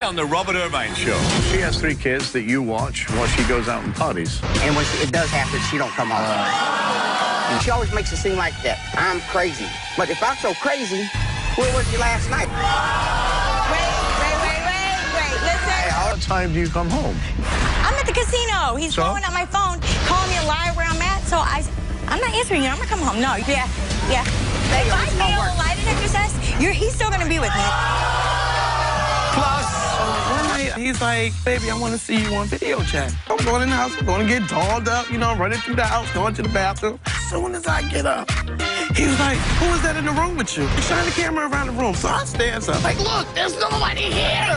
On the Robert Irvine Show. She has 3 kids that you watch while she goes out and parties. And when it does happen, she don't come home. She always makes it seem like that I'm crazy. But if I'm so crazy, where was you last night? Wait. Listen. Hey, what time do you come home? I'm at the casino. He's blowing up my phone, calling me a liar where I'm at. So I'm not answering you. I'm gonna come home. No, yeah. If I fail a lie detector test, he's still gonna be with me. Plus, one night, he's like, baby, I want to see you on video chat. I'm going in the house, I'm going to get dolled up, you know, running through the house, going to the bathroom. As soon as I get up, he was like, who is that in the room with you? He shined the camera around the room. So I stand up, like, look, there's nobody here.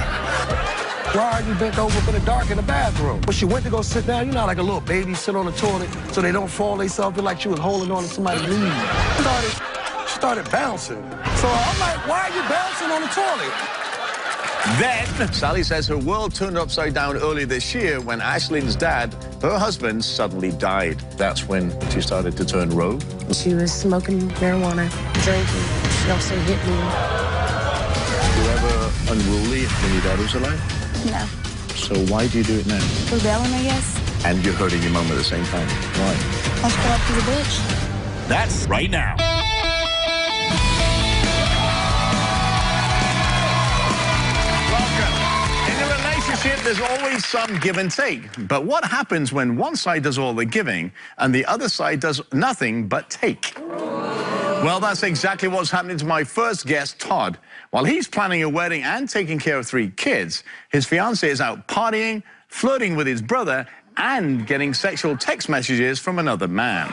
Why are you bent over for the dark in the bathroom? When she went to go sit down, you know, like a little baby sit on the toilet so they don't fall themselves. Feel like she was holding on to somebody's knee. She started bouncing. So I'm like, why are you bouncing on the toilet? Then, Sally says her world turned upside down earlier this year when Ashlyn's dad, her husband, suddenly died. That's when she started to turn rogue. She was smoking marijuana, drinking. She also hit me. Were you ever unruly when your dad was alive? No. So why do you do it now? Rebelling, I guess. And you're hurting your mom at the same time. Why? I feel like she's a bitch. That's right now. There's always some give and take. But what happens when one side does all the giving and the other side does nothing but take? Well, that's exactly what's happening to my first guest, Todd. While he's planning a wedding and taking care of 3 kids, his fiancée is out partying, flirting with his brother, and getting sexual text messages from another man.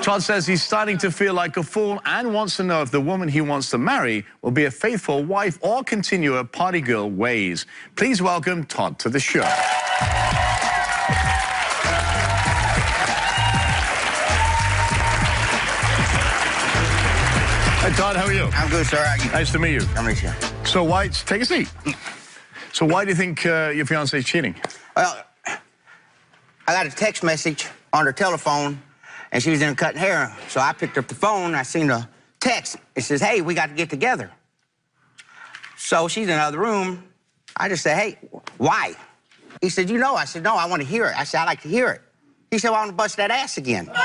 Todd says he's starting to feel like a fool and wants to know if the woman he wants to marry will be a faithful wife or continue her party girl ways. Please welcome Todd to the show. Hi, Todd, how are you? I'm good, sir. How are you? Nice to meet you. I'm here. So take a seat. So why do you think your fiancé is cheating? Well, I got a text message on her telephone, and she was in cutting hair. So I picked up the phone, I seen a text. It says, hey, we got to get together. So she's in another room. I just said, hey, why? He said, you know. I said, no, I want to hear it. I said, I like to hear it. He said, well, I want to bust that ass again. And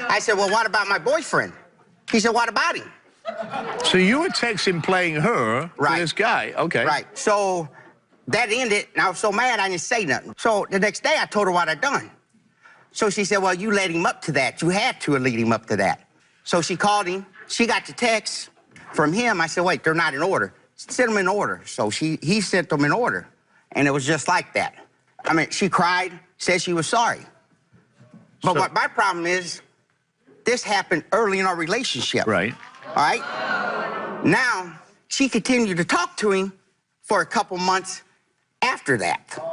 I said, well, what about my boyfriend? He said, what about him? So you were texting playing her to this guy. Okay. Right. So that ended, and I was so mad I didn't say nothing. So the next day, I told her what I'd done. So she said, well, you led him up to that. You had to lead him up to that. So she called him. She got the text from him. I said, wait, they're not in order. Send them in order. So he sent them in order, and it was just like that. I mean, she cried, said she was sorry. But what my problem is, this happened early in our relationship. Right. All right? Now, she continued to talk to him for a couple months after that. All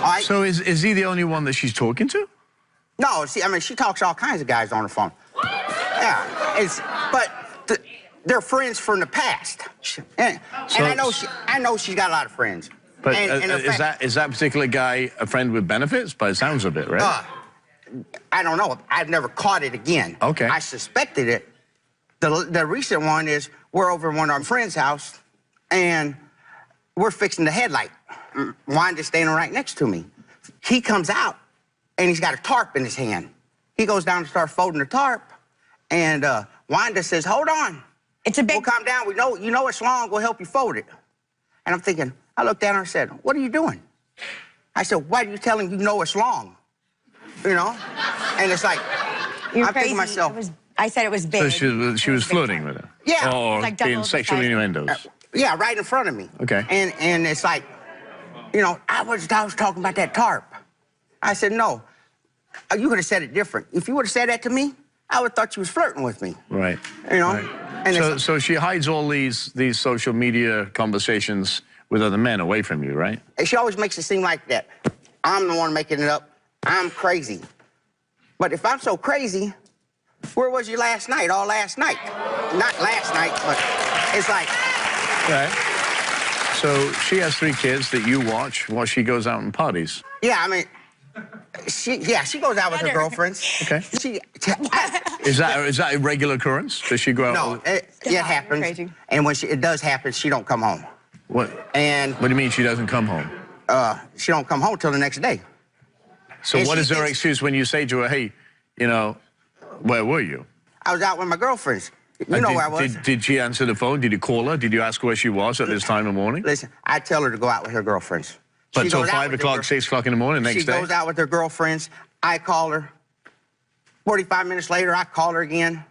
right? So is he the only one that she's talking to? No, see, I mean, she talks to all kinds of guys on the phone. Yeah, but they're friends from the past. And I know she's got a lot of friends. But is that particular guy a friend with benefits? By the sounds of it, right? I don't know. I've never caught it again. Okay. I suspected it. The recent one is we're over at one of our friends' house, and we're fixing the headlight. Wanda's standing right next to me. He comes out, and he's got a tarp in his hand. He goes down and starts folding the tarp, and Wanda says, hold on. It's a big... We'll calm down. You know it's long. We'll help you fold it. And I'm thinking, I looked at her and said, what are you doing? I said, why do you tell him you know it's long? You know? And it's like, You're I'm thinking to crazy. myself... I said it was big. So she was flirting with her? Yeah. Or like being sexual innuendos? Yeah, right in front of me. Okay. And it's like, you know, I was talking about that tarp. I said, no, you could have said it different. If you would have said that to me, I would have thought you was flirting with me. Right. You know? Right. And so she hides all these social media conversations with other men away from you, right? And she always makes it seem like that. I'm the one making it up. I'm crazy. But if I'm so crazy, where was you last night, all last night? Not last night, but it's like... Okay. So she has 3 kids that you watch while she goes out and parties. Yeah, I mean, She goes out with her girlfriends. Okay. Is that a regular occurrence? Does she go out? No, it happens. Crazy. And when it does happen, she don't come home. What? And What do you mean she doesn't come home? she don't come home till the next day. So and what she is her thinks- excuse when you say to her, hey, you know, where were you? I was out with my girlfriends. You know where I was. Did she answer the phone? Did you call her? Did you ask where she was at this time of morning? Listen, I tell her to go out with her girlfriends. But She till goes out 5 with o'clock, her- 6 o'clock in the morning next She day? goes out with her girlfriends. I call her. 45 minutes later, I call her again.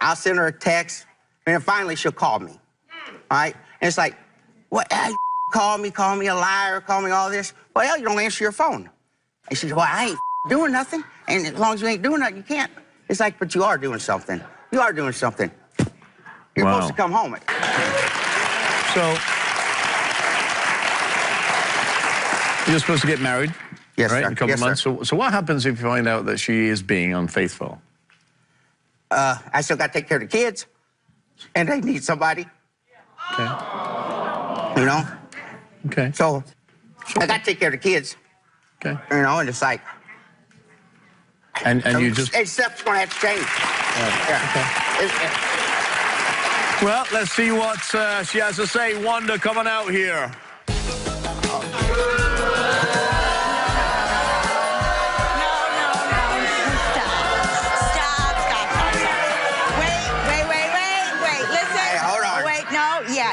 I'll send her a text, and then finally she'll call me. All right? And it's like, what? Call me a liar, call me all this. Well, hell, you don't answer your phone. And she says, well, I ain't doing nothing. And as long as you ain't doing nothing, you can't. It's like, but you are doing something. You are doing something. You're Wow. supposed to come home. So, you're supposed to get married, Yes, right, sir. in a couple Yes, of months. sir. So what happens if you find out that she is being unfaithful? I still got to take care of the kids, and they need somebody, Okay. you know? Okay. So I got to take care of the kids, Okay. you know, and it's like, And you just... stuff's going to have to change. Yeah. Well, let's see what she has to say. Wanda coming out here.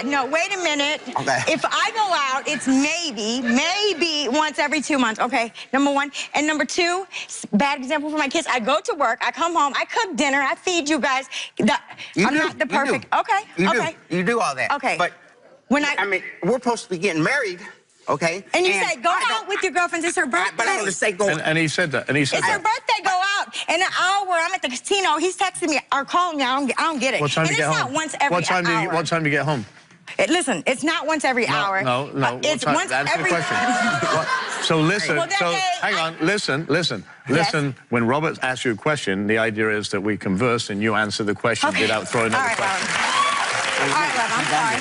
No, wait a minute. Okay. If I go out, it's maybe once every 2 months, okay? Number one. And number two, bad example for my kids, I go to work, I come home, I cook dinner, I feed you guys. I'm not the perfect. Okay, okay. You do all that. Okay. But, when I mean, we're supposed to be getting married, okay? And you say, go out with your girlfriends, it's her birthday. But I want to say go. And he said that. And he said It's her birthday, go out. In an hour, I'm at the casino, he's texting me or calling me, I don't get it. What time and do you it's get home? not once every what time do you get home? Listen, it's not once every hour. No. It's What time? once Answer every... the question. So listen, Well, hang on, listen. When Robert asks you a question, the idea is that we converse and you answer the question without throwing out the question. All right, love, I'm sorry.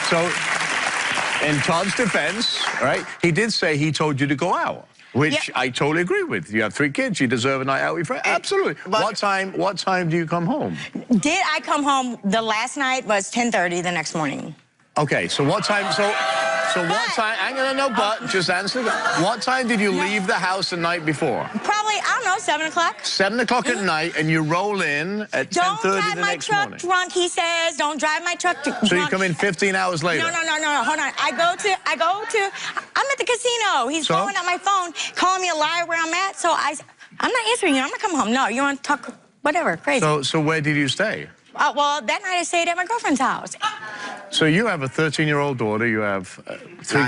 So, in Todd's defense, right, he did say he told you to go out, which I totally agree with. You have 3 kids, you deserve a night out with your friends. Absolutely. What time do you come home? Did I come home? The last night was 10:30 the next morning. Okay, so what time, so what time, I'm gonna know, but just answer. What time did you leave the house the night before? Probably, I don't know, 7 o'clock. 7 o'clock at night, and you roll in at 10:30 the next morning. Don't drive my truck drunk, he says. Don't drive my truck drunk. So you come in 15 hours later? No, hold on. I'm at the casino. He's blowing up my phone, calling me a liar where I'm at. So I'm not answering you. I'm gonna come home. No, you want to talk, whatever, crazy. So where did you stay? Well, that night I stayed at my girlfriend's house. So you have a 13-year-old daughter, you have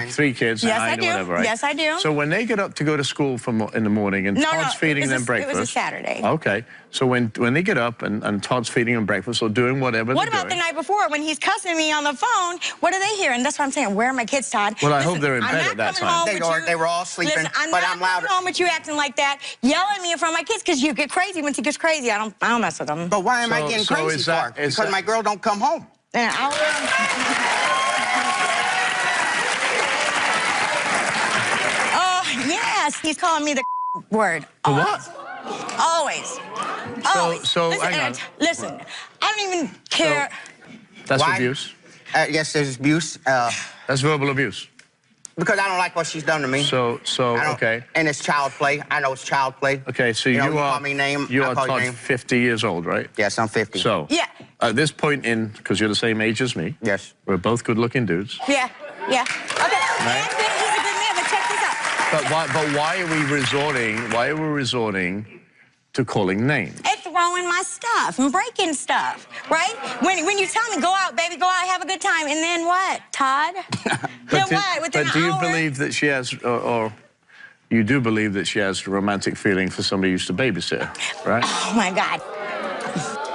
three kids, yes, 9 I do. or whatever, right? Yes, I do. So when they get up to go to school in the morning and Todd's feeding them breakfast. It was a Saturday. Okay. So when they get up and Todd's feeding them breakfast or doing whatever What they're about doing, the night before when he's cussing me on the phone? What are they hearing? That's what I'm saying. Where are my kids, Todd? Well, I hope they're in bed at that time. They were all sleeping, Listen, I'm but not I'm loud. coming home with you acting like that, yelling at me in front of my kids, because you get crazy. Once he gets crazy, I don't mess with him. But why am I getting crazy for? Because my girl don't come home. Yeah, oh, yes, he's calling me the word. The what? Always. So listen, hang on. Listen, I don't even care. That's Why? abuse? Yes, there's abuse. That's verbal abuse. Because I don't like what she's done to me. So okay. And it's child play. I know it's child play. Okay, so you are call me name. You I are call you Todd, name. 50 years old, right? Yes, I'm 50. So Yeah. at this point because you're the same age as me. Yes. We're both good-looking dudes. Yeah. Okay. Right. He's a good man, but check this out. But why are we resorting to calling names? And throwing my stuff and breaking stuff, right? When you tell me, go out, baby, go out, have a good time, and then what, Todd? Then what? Within But do you an hour? believe that she has, or you do believe that she has a romantic feeling for somebody who used to babysit her, right? Oh, my God.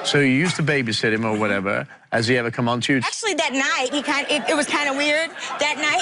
So you used to babysit him or whatever. Has he ever come on to you? Actually, that night, it was kind of weird that night,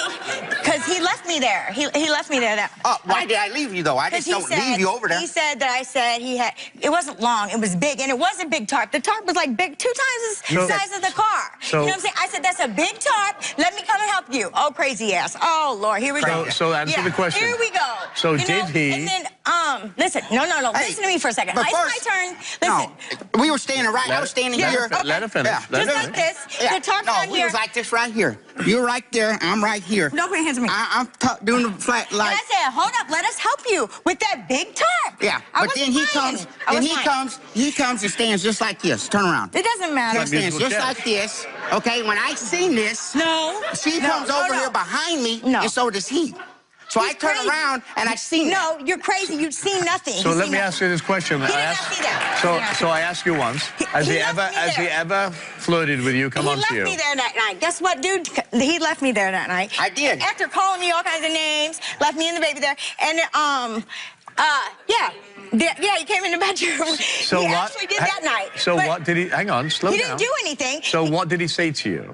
because he left me there. He left me there. Why did I leave you, though? I just don't leave you over there. He said that I said he had, it wasn't long, it was big, and it was a big tarp. The tarp was like big, 2 times the size of the car. So, you know what I'm saying? I said, that's a big tarp. Let me come and help you. Oh, crazy ass. Oh, Lord, here we go. So answer the question. Here we go. So you did know? he? And then, listen, no. Hey, Listen to me for a second. but It's first- my turn. Listen. No, we were standing right. I was standing here. Let her finish. Yeah. Let her Just finish. like this. Yeah. The tarp's No, on we here. was like this right here. You're right there. I'm right here. Don't put your hands on me. I'm doing the flat And like. I said, hold up, let us help you with that big tarp. Yeah, I but was then he flying. comes. I Then was he flying. comes and stands just like this. Turn around. It doesn't matter. He stands musical just chair. like this. Okay, when I seen this, No. she No, comes no, over no. here behind me, No. and so does he. So He's I turn crazy. around and I seen No, you're crazy. You've seen nothing. So He's let seen me nothing. ask you this question. He did not see that. So I asked you once. Has He he left ever me has he there. ever flirted with you? Come He on left to you. me there that night. Guess what, dude? He left me there that night. I did. After calling me all kinds of names, left me and the baby there. And, yeah, he came in the bedroom. So he what? actually did that night. So But what did he? Hang on, slow He down. didn't do anything. So what did he say to you?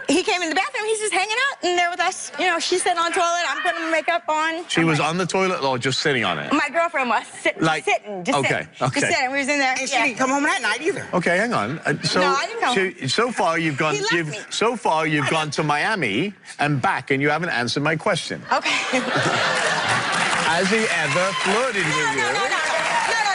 He came in the bathroom. He's just hanging out in there with us. You know, she's sitting on the toilet. I'm putting makeup on. She was on the toilet or just sitting on it? My girlfriend was sitting. Like- sitting. Just okay, sitting. okay. Just sitting. We was in there. And she didn't come home that night either. Okay, hang on. So, No, I didn't come. so far you've gone. He left me. So far you've gone to Miami and back, and you haven't answered my question. Okay. Has he ever flirted with you? No.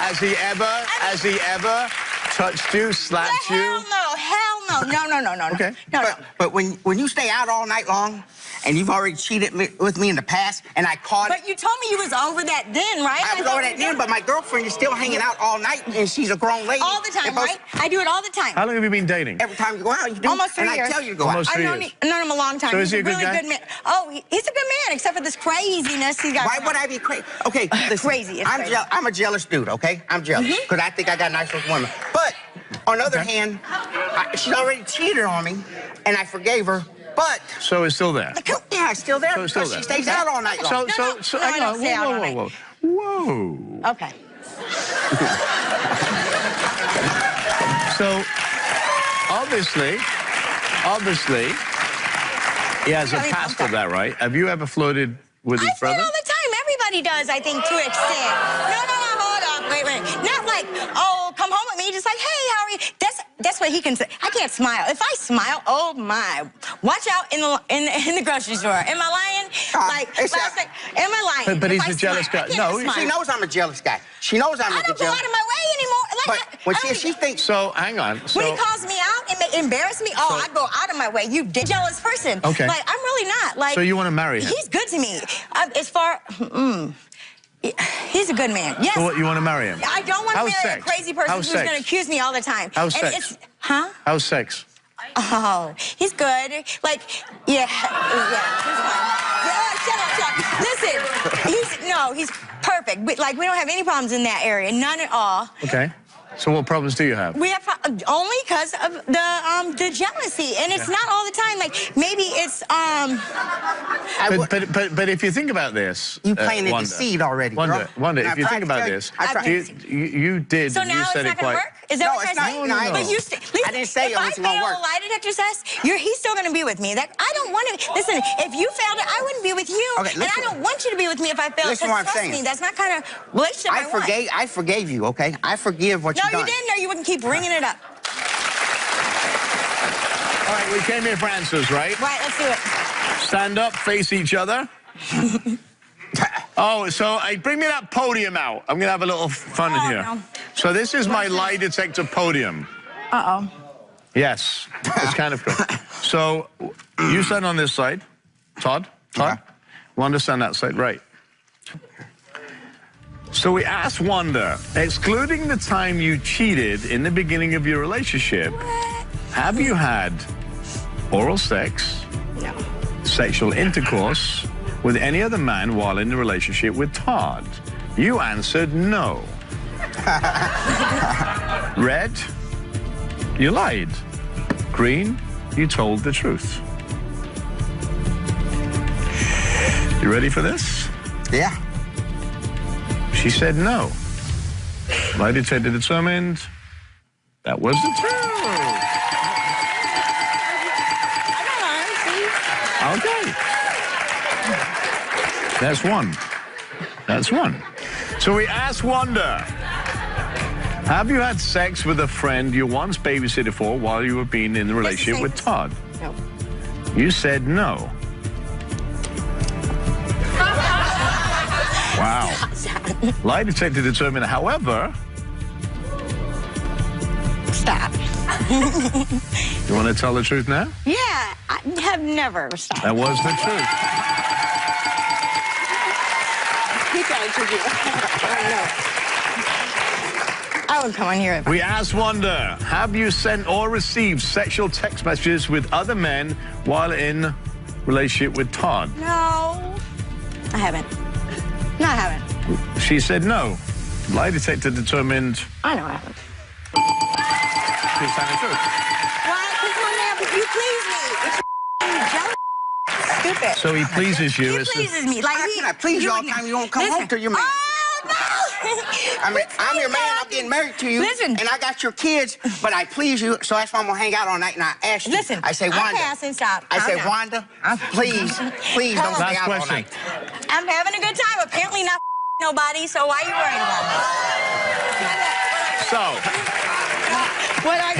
Has he ever touched you, slapped you? Hell no. No. Okay. No. But when you stay out all night long, and you've already cheated with me in the past, and I caught it. But you told me you was over that then, right? I was over that then, but my girlfriend is still hanging out all night, and she's a grown lady. All the time, And both- right? I do it all the time. How long have you been dating? Every time you go out, you do. Almost 3 and years. I tell you to go Almost out. 3 I've years. known him a long time. So is he's he a good really guy? good man. Oh, he's a good man, except for this craziness he got. Why going would on. I be crazy? Okay, listen. Crazy, it's crazy. I'm a jealous dude, okay? I'm jealous. Because I think I got nice looking women. But on the other hand, she's already cheated on me, and I forgave her. But So it's still there. yeah, it's still there. So it's still because there. She stays out all night long. So No, hang I on. don't stay out all night. Whoa. Okay. So obviously, he has a I mean, past okay. of that, right? Have you ever flirted with his I flirt brother? all the time. Everybody does, I think, to an extent. No, hold up. Wait. Not like, oh, come home with me. Just like, hey, how are you? That's what he can say. I can't smile. If I smile, oh my. Watch out in the grocery store. Am I lying? it's last night, am I lying? But If he's I a jealous smile, guy. I can't No, smile. She knows I'm a jealous guy. She knows I'm I a don't go jealous. out of my way anymore. Like, But when I don't she even- thinks. So hang on. So when he calls me out and embarrass me, oh, I go out of my way. You jealous person. Okay. Like, I'm really not. Like, So you want to marry him? He's good to me. As far, he's a good man. Yes. So what, you want to marry him? I don't want to How's marry sex? a crazy person How's who's sex? going to accuse me all the time. How's and sex? Huh? How's sex? Oh, he's good. Like, yeah, he's fine. Yeah, shut up. Listen, he's perfect. We don't have any problems in that area, none at all. Okay. So what problems do you have? We have only because of the jealousy, and it's not all the time. Like maybe it's But if you think about this, You planted Wanda, the seed already, Wanda, girl. Wanda, And if I've you tried think to about tell you. this, I tried. you did. So you now said it's not it going to quite. work? Is that No, what it's you're saying? not. No, But you I didn't say it wasn't gonna work. If I fail a lie detector test, he's still going to be with me. I don't want to. Listen, if you failed it, I wouldn't be with you. Okay, and I listen. don't want you to be with me if I failed. Listen what I'm Trust saying. me, that's not kind of relationship I want. I forgave you, okay? I forgive what No, you done. you didn't, or you wouldn't keep bringing it up. All right, we came here for answers, right? Right, let's do it. Stand up, face each other. Oh, so bring me that podium out. I'm going to have a little fun in Oh, here. no. So this is my lie detector podium. Uh-oh. Yes, it's kind of cool. So you stand on this side. Todd? Yeah. Wanda stand that side, right. So we asked Wanda, excluding the time you cheated in the beginning of your relationship, have you had oral sex, No. sexual intercourse with any other man while in the relationship with Todd? You answered no. Red, you lied. Green, you told the truth. You ready for this? Yeah. She said no. Lie detector determined that was the truth. Okay. That's one. That's one. So we asked Wanda, Have you had sex with a friend you once babysitted for while you were being in the relationship with Todd? No. You said no. Wow. Lie detector determined, however... Stop. You want to tell the truth now? Yeah, I have never stopped. That was the truth. He tried to do I would come on here. We asked Wanda, have you sent or received sexual text messages with other men while in relationship with Todd? No, I haven't. No, I haven't. She said no. Lie detector determined... I know I haven't. She's telling the truth. Why? Because you please me. It's jealous. Stupid. So he pleases you. He pleases me. Like, How can I please you all the time you won't come home to your man? Oh, no! I mean, I'm your man, I'm getting married to you. Listen. And I got your kids, but I please you, so that's why I'm gonna hang out all night and I ask you. Listen, I say, Wanda. I'm passing, stop. I say, Calm down. Wanda, please don't stay out all night. I'm having a good time. Apparently not nobody, so why are you worried about it? So,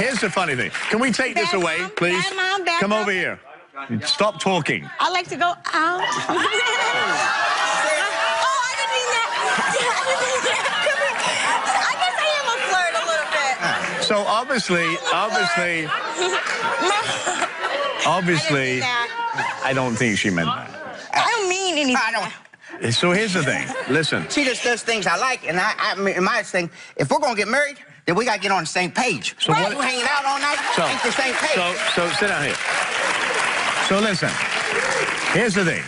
here's the funny thing. Can we take this away, please? Bad mom, bad Come mom. over here. Stop talking. I like to go out. Oh, I didn't mean that. I guess I am a flirt a little bit. So obviously, I don't think she meant that. I don't mean anything. I don't. So here's the thing. Listen. She just does things I like, and my thing, if we're gonna get married, then we gotta get on the same page. So Right. what- You hanging out all night, ain't the same page. So sit down here. So listen. Here's the thing.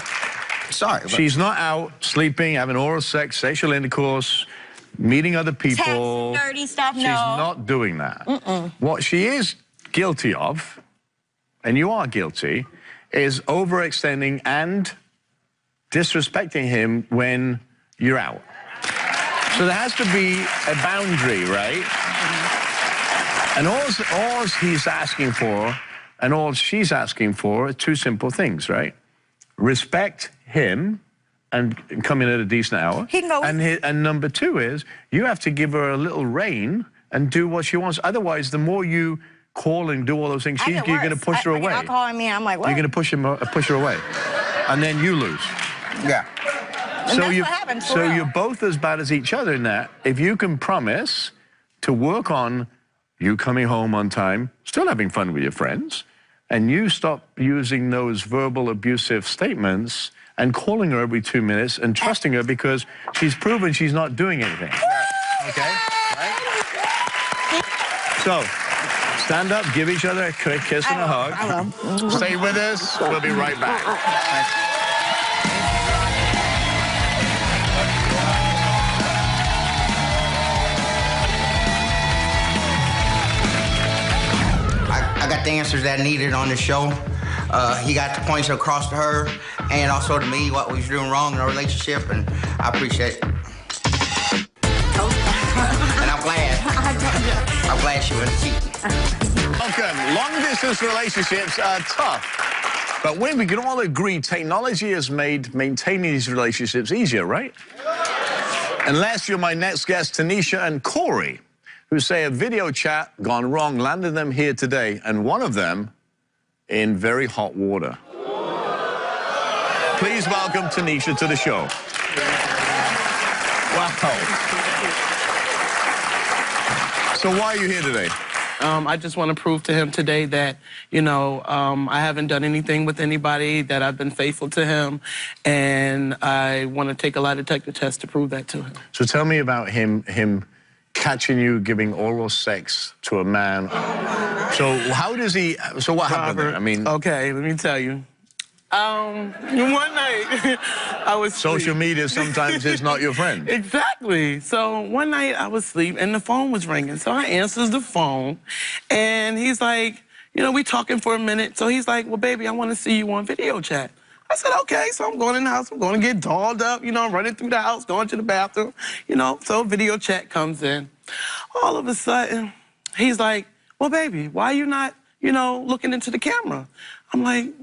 Sorry, but She's not out sleeping, having oral sex, sexual intercourse, meeting other people. Text, dirty stuff, She's no. not doing that. What she is guilty of, and you are guilty, is overextending and disrespecting him when you're out. So there has to be a boundary, right? And all he's asking for and all she's asking for are two simple things, right? Respect him and come in at a decent hour. He can go with and number two is you have to give her a little rein and do what she wants. Otherwise, the more you call and do all those things, you're going to push her away. I'll call me and I'm like, what? You're going to push her away. And then you lose. yeah. And that's what happens, for So real. you're both as bad as each other in that. If you can promise to work on you coming home on time, still having fun with your friends, and you stop using those verbal abusive statements and calling her every 2 minutes and trusting her because she's proven she's not doing anything. Okay? Right? So, stand up, give each other a quick kiss and a hug. I will. Stay with us. We'll be right back. I got the answers that I needed on the show. He got the points across to her and also to me what we was doing wrong in our relationship, and I appreciate it. And I'm glad. I'm glad she was cheating. Welcome. Long-distance relationships are tough. But when we can all agree, technology has made maintaining these relationships easier, right? Unless you're my next guest, Tanisha and Corey, who say a video chat gone wrong landed them here today, and one of them in very hot water. Please welcome Tanisha to the show. Wow. So why are you here today? I just want to prove to him today that, you know, I haven't done anything with anybody, that I've been faithful to him, and I want to take a lie detector test to prove that to him. So tell me about him catching you giving oral sex to a man. So how does he, so what happened there? I mean... Okay, let me tell you. One night, I was Social asleep. media sometimes is not your friend. Exactly. So one night I was asleep and the phone was ringing. So I answers the phone and he's like, you know, we talking for a minute. So he's like, well, baby, I want to see you on video chat. I said, okay. So I'm going in the house. I'm going to get dolled up, you know, running through the house, going to the bathroom, you know. So video chat comes in. All of a sudden, he's like, well, baby, why are you not, you know, looking into the camera? I'm like,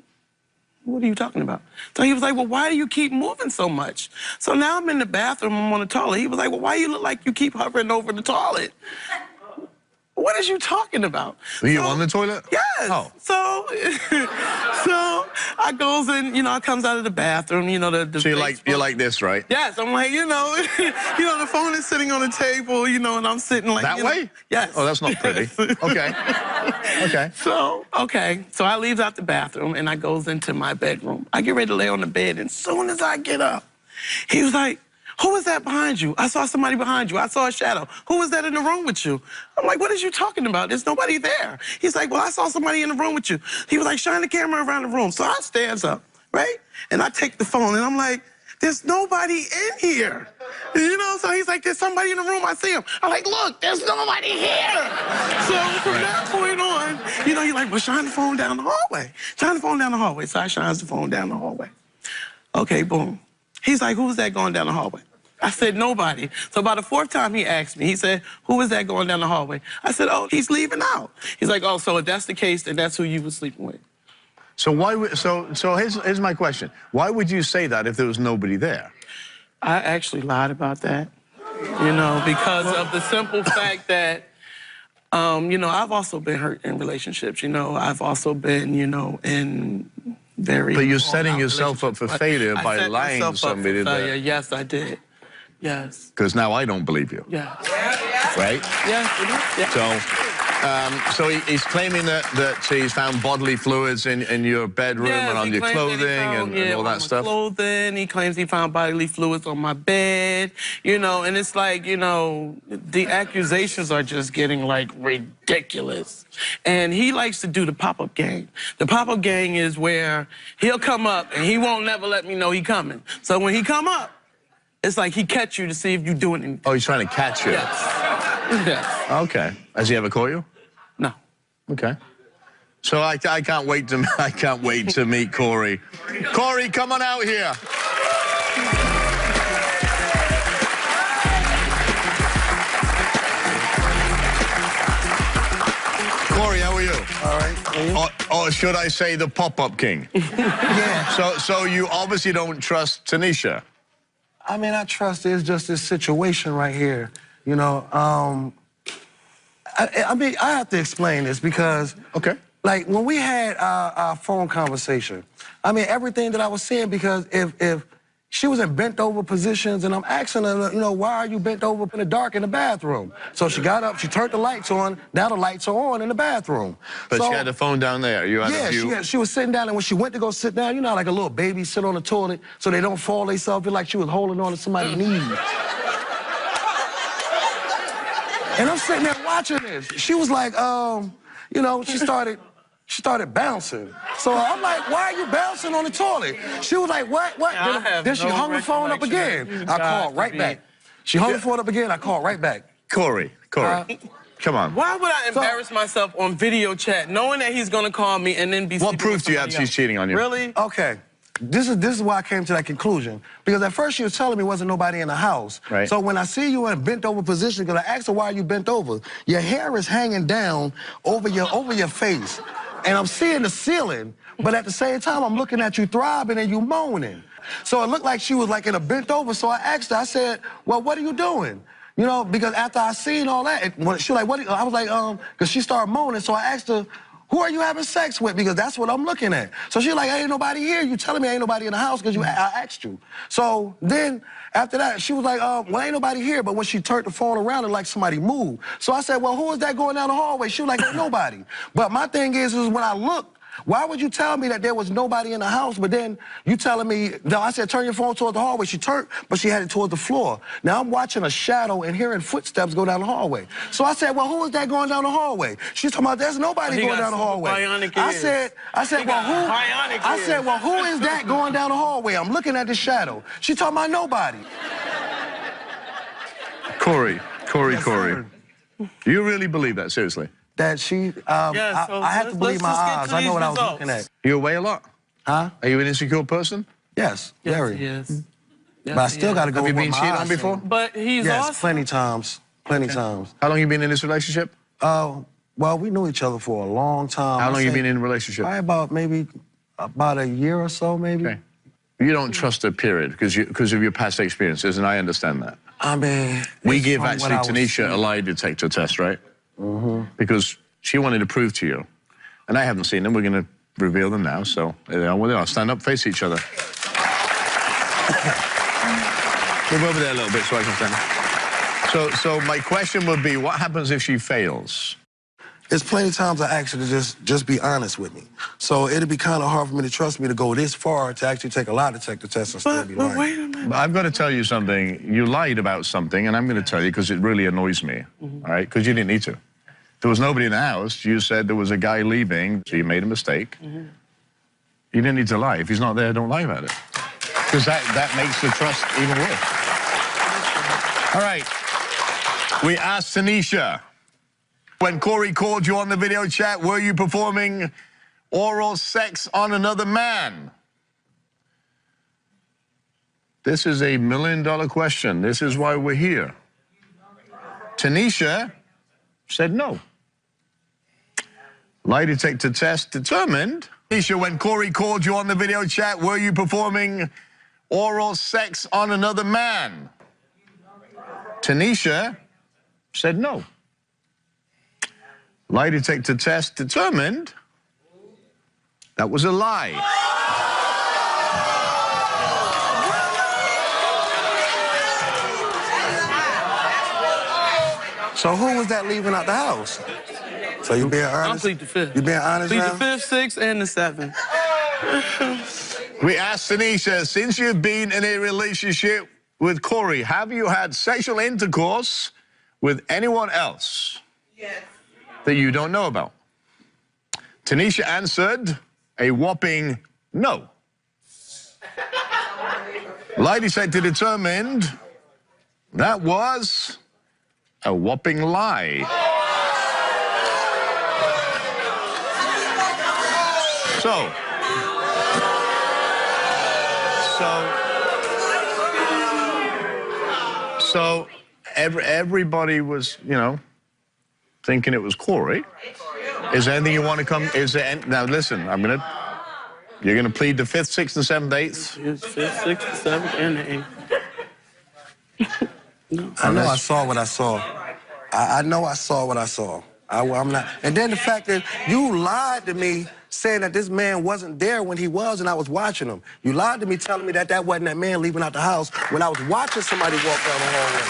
what are you talking about? So he was like, well, why do you keep moving so much? So now I'm in the bathroom, I'm on the toilet. He was like, well, why you look like you keep hovering over the toilet? What is you talking about? Were you on the toilet? Yes. Oh. So I goes in, you know, I comes out of the bathroom, you know, the So you're like this, right? Yes, I'm like, you know, the phone is sitting on the table, you know, and I'm sitting like That way? Yes. Oh, that's not pretty. Okay. Okay. So I leaves out the bathroom and I goes into my bedroom. I get ready to lay on the bed, and as soon as I get up, he was like, who is that behind you? I saw somebody behind you. I saw a shadow. Who was that in the room with you? I'm like, what is you talking about? There's nobody there. He's like, well, I saw somebody in the room with you. He was like, shine the camera around the room. So I stands up, right? And I take the phone and I'm like, there's nobody in here. You know, so he's like, there's somebody in the room. I see him. I'm like, look, there's nobody here. So from that point on, you know, you're like, well, shine the phone down the hallway. Shine the phone down the hallway. So I shines the phone down the hallway. Okay, boom. He's like, who's that going down the hallway? I said, nobody. So about the fourth time he asked me, he said, who is that going down the hallway? I said, oh, he's leaving out. He's like, oh, so if that's the case, then that's who you were sleeping with. So here's my question. Why would you say that if there was nobody there? I actually lied about that, you know, because of the simple fact that, you know, I've also been hurt in relationships, you know. I've also been, you know, in very... But you're setting yourself up for failure by lying to somebody that... Yes, I did. Yes. Because now I don't believe you. Yeah. Right? Yes, it is. Yeah. So he's claiming that he's found bodily fluids in your bedroom and on your clothing and all that stuff. Clothing. He claims he found bodily fluids on my bed. You know, and it's like, you know, the accusations are just getting like ridiculous. And he likes to do the pop-up gang. The pop-up gang is where he'll come up and he won't never let me know he coming. So when he come up, it's like he catch you to see if you're doing anything. Oh, he's trying to catch you? Yes. Yes. Okay. Has he ever caught you? No. Okay. So I can't wait to meet Corey. Corey, come on out here. Corey, how are you? All right. Or should I say the pop-up king? Yeah. So you obviously don't trust Tanisha. I mean, I trust it's just this situation right here, you know. I mean, I have to explain this because, okay, like when we had our phone conversation, I mean, everything that I was seeing, because if she was in bent over positions and I'm asking her, you know, why are you bent over in the dark in the bathroom? So she got up, she turned the lights on, now the lights are on in the bathroom. But so, she had the phone down there. You had a view? She was sitting down, and when she went to go sit down, you know, like a little baby sit on the toilet so they don't fall themselves, feel like she was holding on to somebody's knees. And I'm sitting there watching this. She was like, you know, she started bouncing. So I'm like, why are you bouncing on the toilet? She was like, what? Then she hung the phone up again. I called right back. She hung the phone up again, I called right back. Corey, come on. Why would I embarrass myself on video chat knowing that he's gonna call me and then be... What proof do you have she's cheating on you? Really? Okay. This is why I came to that conclusion. Because at first she was telling me wasn't nobody in the house. Right. So when I see you in a bent over position, because I asked her why are you bent over, your hair is hanging down over your face. And I'm seeing the ceiling, but at the same time I'm looking at you throbbing and you moaning. So it looked like she was like in a bent over, so I asked her, I said, well, what are you doing? You know, because after I seen all that, she was like, what? I was like, because she started moaning, so I asked her, who are you having sex with? Because that's what I'm looking at. So she's like, ain't nobody here. You telling me ain't nobody in the house because I asked you. So then after that, she was like, well, ain't nobody here. But when she turned the phone around, it like somebody moved. So I said, well, who is that going down the hallway? She was like, ain't nobody. But my thing is when I looked, why would you tell me that there was nobody in the house, but then you telling me, no, I said, turn your phone towards the hallway. She turned, but she had it towards the floor. Now I'm watching a shadow and hearing footsteps go down the hallway. So I said, well, who is that going down the hallway? She's talking about, there's nobody going down the hallway. I said, well, who is that going down the hallway? I'm looking at the shadow. She's talking about nobody. Corey. Do you really believe that, seriously? That she, I have to believe my eyes. I know what I was looking at. You away a lot? Huh? Are you an insecure person? Yes, very. Yes. But I still got to go with my eyes. Have you been cheated on before? But he's yes, plenty times. Plenty times. How long you been in this relationship? Well, we knew each other for a long time. How long you been in a relationship? About maybe About a year or so, maybe. Okay. You don't trust her, period, because of your past experiences, and I understand that. I mean, we give actually Tanisha a lie detector test, right? Mm-hmm. Because she wanted to prove to you, and I haven't seen them. We're going to reveal them now. So there they are. Well, they are. Stand up, face each other. Move over there a little bit so I can stand. So my question would be, what happens if she fails? There's plenty of times I ask her to just be honest with me. So it'd be kind of hard for me to trust me to go this far to actually take a lie detector test and still be lying. Wait a minute. But I've got to tell you something. You lied about something, and I'm going to tell you because it really annoys me, all right? Because you didn't need to. There was nobody in the house. You said there was a guy leaving, so you made a mistake. You didn't need to lie. If he's not there, don't lie about it. Because that makes the trust even worse. All right. We asked Tanisha, when Corey called you on the video chat, were you performing oral sex on another man? This is a $1 million question. This is why we're here. Tanisha said no. Lie detector test determined. Tanisha, when Corey called you on the video chat, were you performing oral sex on another man? Tanisha said no. Lie detector test determined that was a lie. So who was that leaving out the house? So you being honest? I'll plead the fifth. You being honest now? Plead the fifth, sixth, and the seventh. We asked Tanisha, since you've been in a relationship with Corey, have you had sexual intercourse with anyone else? Yes. That you don't know about? Tanisha answered a whopping no. Lie detector determined that was a whopping lie. So everybody was, you know, thinking it was Corey. Is there anything you want to come? Now listen, you're gonna plead the 5th, 6th, and 7th, 8th. Yes, 5th, 6th, 7th, and the 8th. No. I know I saw what I saw. I know I saw what I saw. I'm not. And then the fact that you lied to me saying that this man wasn't there when he was and I was watching him. You lied to me telling me that that wasn't that man leaving out the house when I was watching somebody walk down the hallway.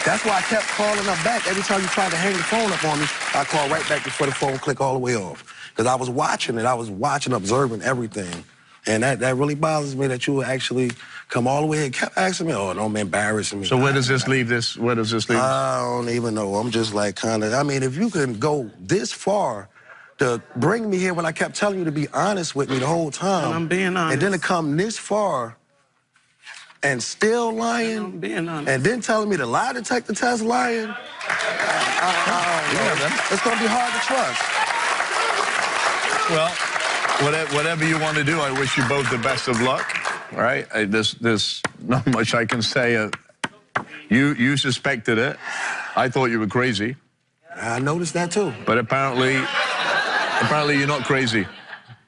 That's why I kept calling up back. Every time you tried to hang the phone up on me, I called right back before the phone clicked all the way off. Because I was watching it. I was watching, observing everything. And that really bothers me that you would actually come all the way and kept asking me, oh, don't embarrass me. So where does this leave this? Where does this leave this? I don't even know. I'm just like kind of, I mean, if you can go this far to bring me here when I kept telling you to be honest with me the whole time. And I'm being honest. And then to come this far and still lying. I'm being honest. And then telling me to lie detector test lying. It's going to be hard to trust. Well, whatever you want to do, I wish you both the best of luck. All right? There's not much I can say. You suspected it. I thought you were crazy. I noticed that too. But apparently you're not crazy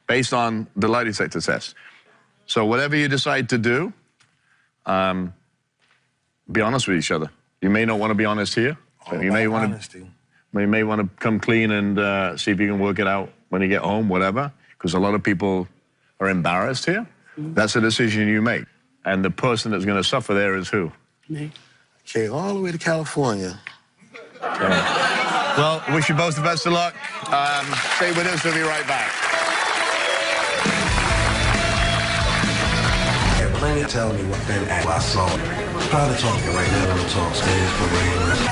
based on the lie detector test. So whatever you decide to do, be honest with each other. You may not want to be honest here. So you may want to come clean and see if you can work it out when you get home, whatever. Because a lot of people are embarrassed here. That's a decision you make. And the person that's going to suffer there is who? Me. Okay, all the way to California. Okay. Well, wish you both the best of luck. Stay with us. We'll be right back. Let me tell me what I saw. Probably talking right now. We'll talk stage parade.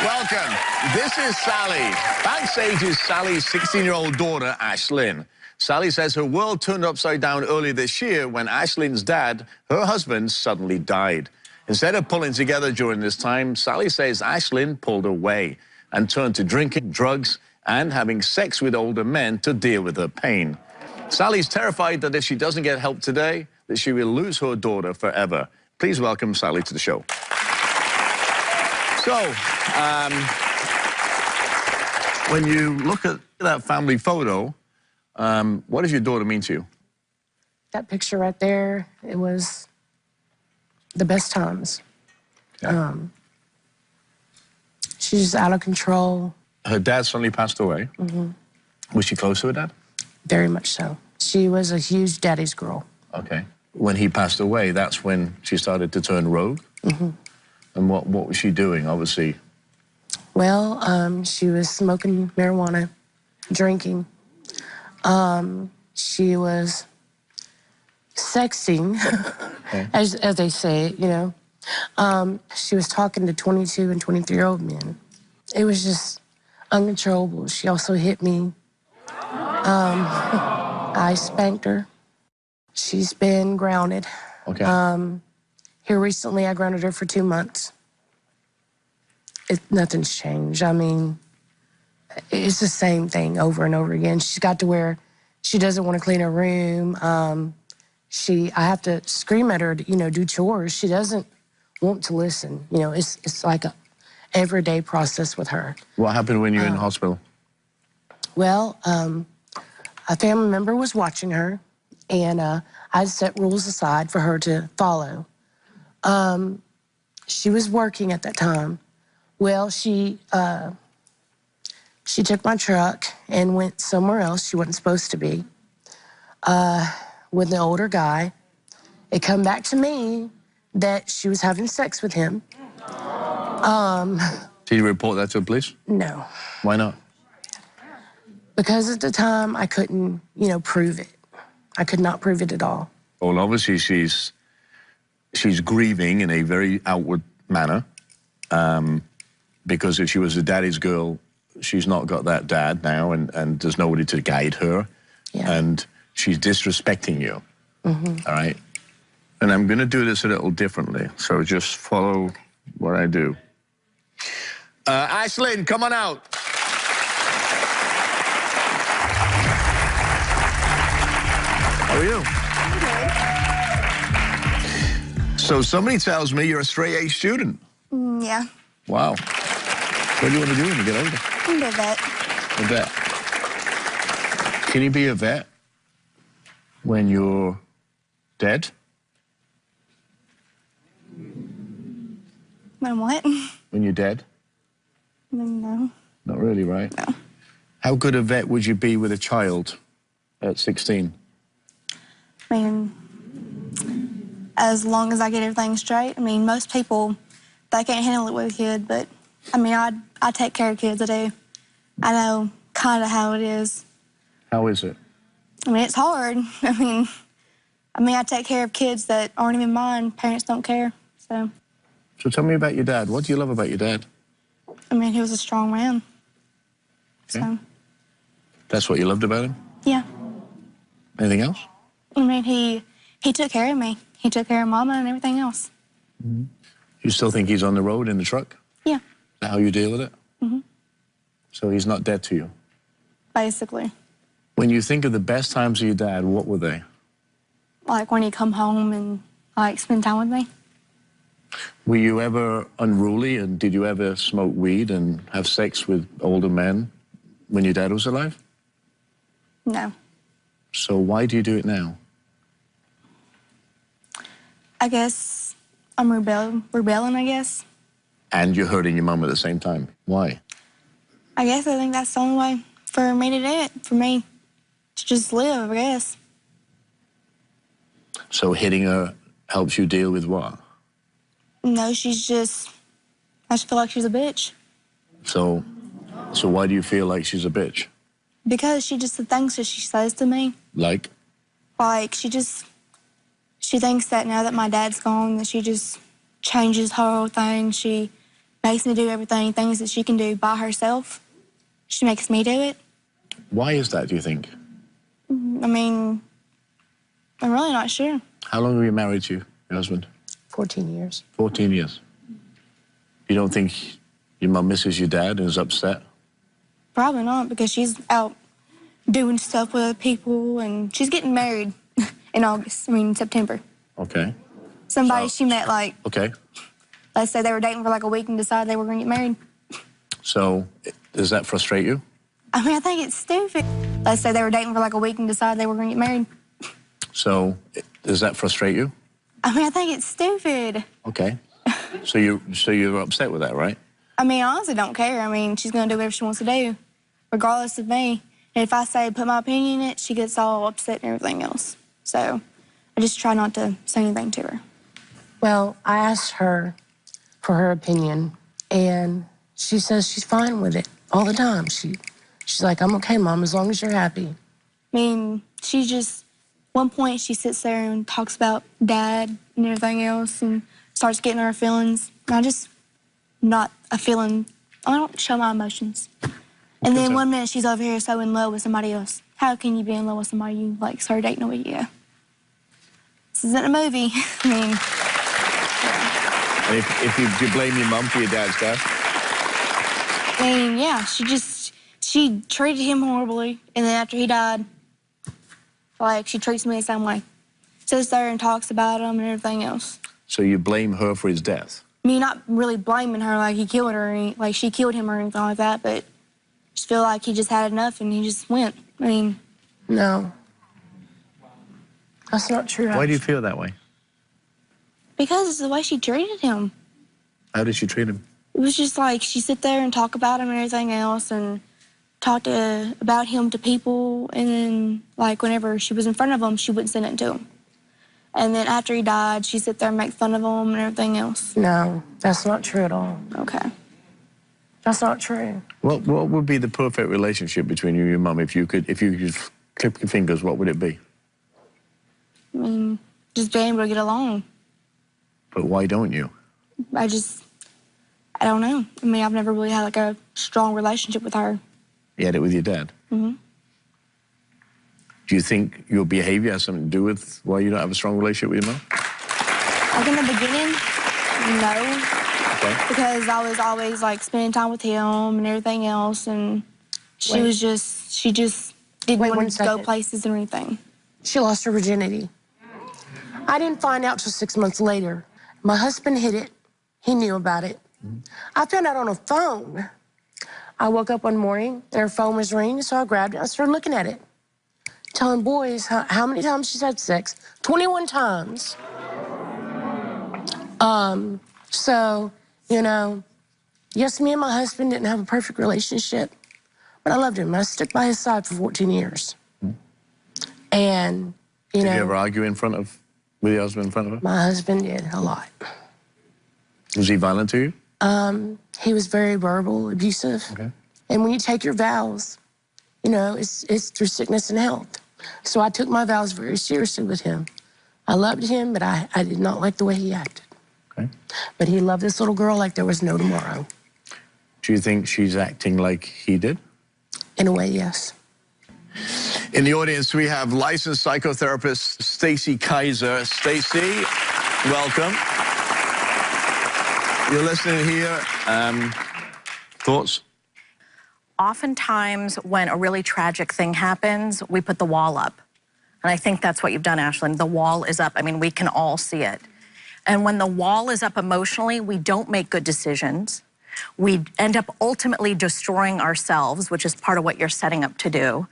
Welcome. This is Sally. Backstage is Sally's 16-year-old daughter, Ashlyn. Sally says her world turned upside down earlier this year when Ashlyn's dad, her husband, suddenly died. Instead of pulling together during this time, Sally says Ashlyn pulled away and turned to drinking, drugs, and having sex with older men to deal with her pain. Sally's terrified that if she doesn't get help today, that she will lose her daughter forever. Please welcome Sally to the show. So, when you look at that family photo, What does your daughter mean to you? That picture right there, it was the best times. Yeah. She's just out of control. Her dad suddenly passed away. Was she close to her dad? Very much so. She was a huge daddy's girl. Okay. When he passed away, that's when she started to turn rogue? And what was she doing, obviously? Well, she was smoking marijuana, drinking. She was sexting, as they say, you know. She was talking to 22 and 23-year-old men. It was just uncontrollable. She also hit me. I spanked her. She's been grounded. Okay. Here recently, I grounded her for 2 months. Nothing's changed. I mean, it's the same thing over and over again. She's got to where she doesn't want to clean her room. I have to scream at her to, you know, do chores. She doesn't want to listen. You know, it's like a everyday process with her. What happened when you were in the hospital? Well, a family member was watching her, and I set rules aside for her to follow. She was working at that time. Well, she took my truck and went somewhere else she wasn't supposed to be with an older guy. It come back to me that she was having sex with him. Did you report that to the police? No. Why not? Because at the time, I couldn't, you know, prove it. I could not prove it at all. Well, obviously, she's grieving in a very outward manner. Because if she was a daddy's girl, she's not got that dad now, and there's nobody to guide her. Yeah. And she's disrespecting you. All right? And I'm going to do this a little differently, so just follow what I do. Ashlyn, come on out. How are you? So somebody tells me you're a straight-A student. Yeah. Wow. What do you want to do when you get older? I'm a vet. A vet. Can you be a vet when you're dead? When what? When you're dead? No. Not really, right? No. How good a vet would you be with a child at 16? I mean, as long as I get everything straight. I mean, most people, they can't handle it with a kid, but I mean, I take care of kids. I do. I know kind of how it is. How is it? I mean, it's hard. I mean, I take care of kids that aren't even mine. Parents don't care, so. So tell me about your dad. What do you love about your dad? I mean, he was a strong man. Okay. So. That's what you loved about him? Yeah. Anything else? I mean, he took care of me. He took care of Mama and everything else. You still think he's on the road in the truck? Yeah. How you deal with it? So he's not dead to you? Basically. When you think of the best times of your dad, what were they? Like when he come home and like spend time with me. Were you ever unruly, and did you ever smoke weed and have sex with older men when your dad was alive? No. So why do you do it now? I guess I'm rebelling, I guess. And you're hurting your mum at the same time. Why? I guess I think that's the only way for me to do it, for me to just live, I guess. So hitting her helps you deal with what? No, I just feel like she's a bitch. So why do you feel like she's a bitch? Because the things that she says to me. Like? Like, she thinks that now that my dad's gone, that she just changes her whole thing. She makes me do everything, things that she can do by herself. She makes me do it. Why is that, do you think? I mean, I'm really not sure. How long were you married to your husband? 14 years. 14 years. You don't think your mum misses your dad and is upset? Probably not, because she's out doing stuff with other people, and she's getting married in September. Okay. Somebody she met, like, Okay. let's say they were dating for like a week and decided they were going to get married. So does that frustrate you? I mean, I think it's stupid. let's say they were dating for like a week and decided they were going to get married. So, does that frustrate you? I mean, I think it's stupid. Okay. So you're upset with that, right? I mean, I honestly don't care. I mean, she's going to do whatever she wants to do, regardless of me. And if I say put my opinion in it, she gets all upset and everything else. So I just try not to say anything to her. Well, I asked her for her opinion, and she says she's fine with it all the time. She's like, I'm okay, Mom, as long as you're happy. I mean, she just, one point she sits there and talks about Dad and everything else and starts getting her feelings. And I just, not a feeling, I don't show my emotions. And then one minute she's over here so in love with somebody else. How can you be in love with somebody you like started dating a week ago? This isn't a movie. I mean, And if you, do you blame your mum for your dad's death? I mean, yeah, she treated him horribly, and then after he died, like, she treats me the same way. Sits there and talks about him and everything else. So you blame her for his death? I mean, not really blaming her like he killed her, or like she killed him or anything like that, but just feel like he just had enough and he just went. I mean... No. That's not true. Why do you feel that way? Because it's the way she treated him. How did she treat him? It was just like she'd sit there and talk about him and everything else and talk about him to people, and then, like, whenever she was in front of him, she wouldn't say nothing to him. And then after he died, she'd sit there and make fun of him and everything else. No, that's not true at all. Okay. That's not true. What would be the perfect relationship between you and your mum? If you could clip your fingers, what would it be? I mean, just being able to get along. But why don't you? I don't know. I mean, I've never really had, like, a strong relationship with her. You had it with your dad? Mm-hmm. Do you think your behavior has something to do with why you don't have a strong relationship with your mom? Like, in the beginning, no. Okay. Because I was always, like, spending time with him and everything else, and she just didn't want to go places or anything. She lost her virginity. I didn't find out till 6 months later. My husband hid it. He knew about it. I found out on a phone. I woke up one morning and her phone was ringing, so I grabbed it. I started looking at it, telling boys how many times she's had sex. 21 times. So, you know, yes, me and my husband didn't have a perfect relationship, but I loved him. I stuck by his side for 14 years. And, you know. Did you ever argue with your husband in front of her? My husband did, a lot. Was he violent to you? He was very verbal, abusive. Okay. And when you take your vows, you know, it's through sickness and health. So I took my vows very seriously with him. I loved him, but I did not like the way he acted. Okay. But he loved this little girl like there was no tomorrow. Do you think she's acting like he did? In a way, yes. In the audience, we have licensed psychotherapist Stacy Kaiser. Stacy, welcome. You're listening here. Thoughts? Oftentimes, when a really tragic thing happens, we put the wall up. And I think that's what you've done, Ashlyn. The wall is up. I mean, we can all see it. And when the wall is up emotionally, we don't make good decisions. We end up ultimately destroying ourselves, which is part of what you're setting up to do.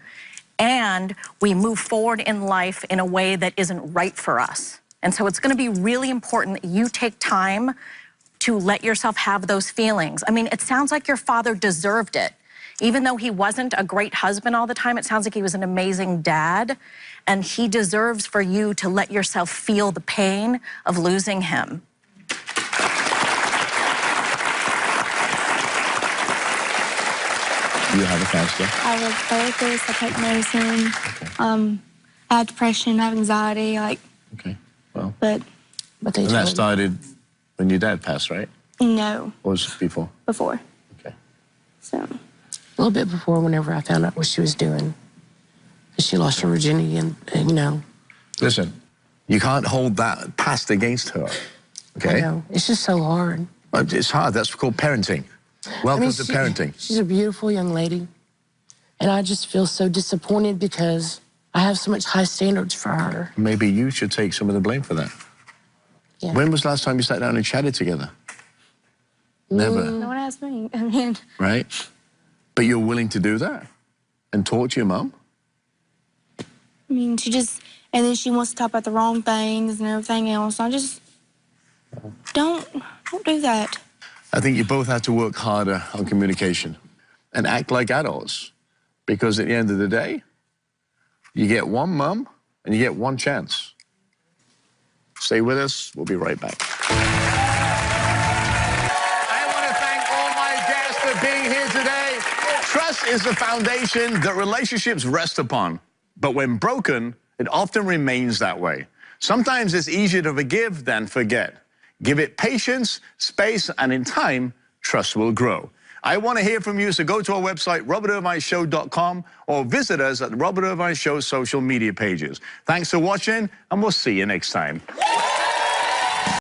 And we move forward in life in a way that isn't right for us. And so it's going to be really important that you take time to let yourself have those feelings. I mean, it sounds like your father deserved it. Even though he wasn't a great husband all the time, it sounds like he was an amazing dad, and he deserves for you to let yourself feel the pain of losing him. Do you have a counselor? I have a therapist, I take medicine. Okay. I have depression, I have anxiety, like... Okay, well... But they and that started when your dad passed, right? No. Or was it before? Before. Okay. So... A little bit before, whenever I found out what she was doing. She lost her virginity and you know. Listen, you can't hold that past against her, okay? I know. It's just so hard. It's hard. That's called parenting. Welcome to parenting. She's a beautiful young lady. And I just feel so disappointed because I have so much high standards for her. Maybe you should take some of the blame for that. Yeah. When was the last time you sat down and chatted together? Never. No one asked me. I mean... Right? But you're willing to do that and talk to your mum? I mean, and then she wants to talk about the wrong things and everything else. I just, don't do that. I think you both have to work harder on communication and act like adults, because at the end of the day, you get one mom and you get one chance. Stay with us. We'll be right back. I want to thank all my guests for being here today. Trust is the foundation that relationships rest upon. But when broken, it often remains that way. Sometimes it's easier to forgive than forget. Give it patience, space, and in time, trust will grow. I want to hear from you, so go to our website, robertirvineshow.com, or visit us at Robert Irvine Show social media pages. Thanks for watching, and we'll see you next time.